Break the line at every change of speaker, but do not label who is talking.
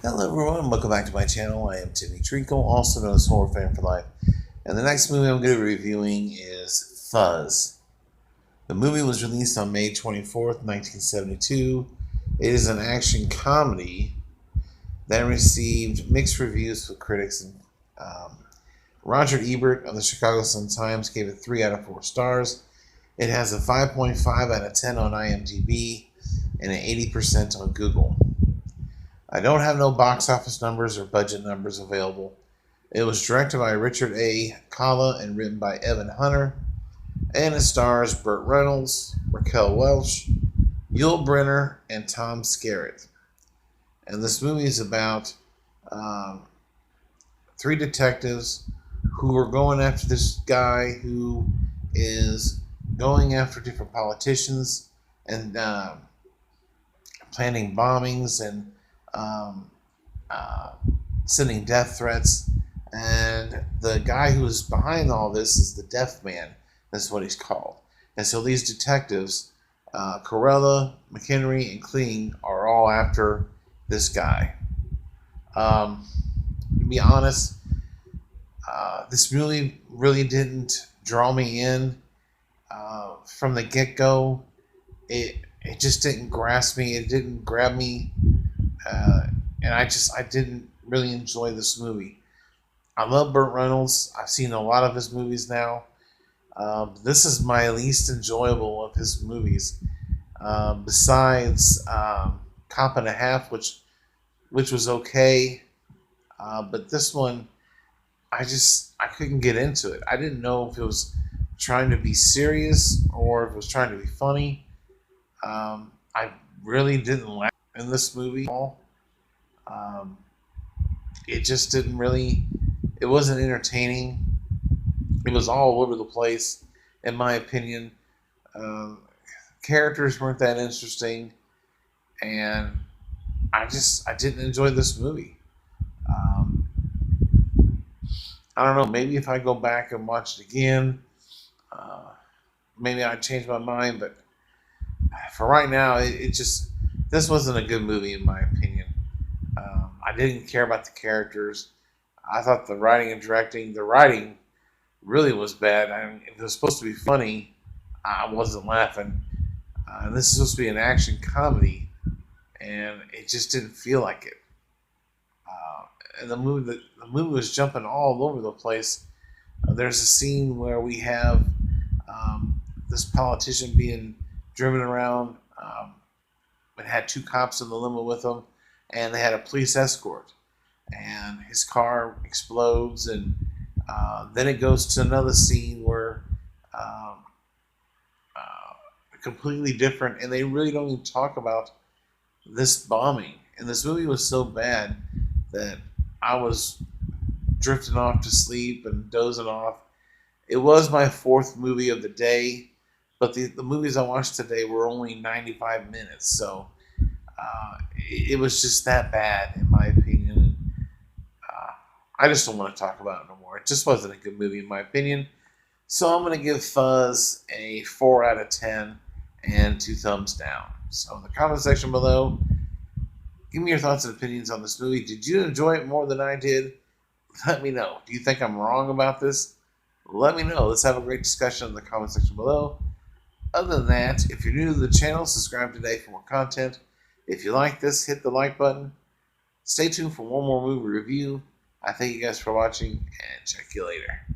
Hello everyone, welcome back to my channel. I am Timmy Treacle, also known as Horror Fan for Life. And the next movie I'm going to be reviewing is Fuzz. The movie was released on May 24th, 1972. It is an action comedy that received mixed reviews from critics. And Roger Ebert of the Chicago Sun-Times gave it 3 out of 4 stars. It has a 5.5 out of 10 on IMDb and an 80% on Google. I don't have no box office numbers or budget numbers available. It was directed by Richard A. Kalla and written by Evan Hunter, and it stars Burt Reynolds, Raquel Welch, Yul Brynner, and Tom Skerritt. And this movie is about 3 detectives who are going after this guy who is going after different politicians and planning bombings and sending death threats. And the guy who is behind all this is the Deaf Man. That's what he's called. And so these detectives, Corella, McHenry, and Kling, are all after this guy. To be honest, this really didn't draw me in from the get-go. It just didn't grasp me. It didn't grab me. And I didn't really enjoy this movie. I love Burt Reynolds. I've seen a lot of his movies now. This is my least enjoyable of his movies. Besides Cop and a Half, which was okay. But this one, I couldn't get into it. I didn't know if it was trying to be serious or if it was trying to be funny. I really didn't laugh in this movie at all. It just didn't really, it wasn't entertaining. It was all over the place, in my opinion. Characters weren't that interesting, and I didn't enjoy this movie. I don't know, maybe if I go back and watch it again, maybe I'd change my mind, but for right now, this wasn't a good movie in my opinion. I didn't care about the characters. I thought the writing and directing, the writing really was bad. I mean, if it was supposed to be funny, I wasn't laughing. And this is supposed to be an action comedy, and it just didn't feel like it. And the movie was jumping all over the place. There's a scene where we have this politician being driven around. It had 2 cops in the limo with him, and they had a police escort. And his car explodes, and then it goes to another scene where completely different, and they really don't even talk about this bombing. And this movie was so bad that I was drifting off to sleep and dozing off. It was my 4th movie of the day, but the movies I watched today were only 95 minutes, so it was just that bad, in my opinion. And I just don't want to talk about it no more. It just wasn't a good movie, in my opinion. So I'm going to give Fuzz a 4 out of 10 and 2 thumbs down. So in the comment section below, give me your thoughts and opinions on this movie. Did you enjoy it more than I did? Let me know. Do you think I'm wrong about this? Let me know. Let's have a great discussion in the comment section below. Other than that, if you're new to the channel, subscribe today for more content. If you like this, hit the like button. Stay tuned for one more movie review. I thank you guys for watching, and check you later.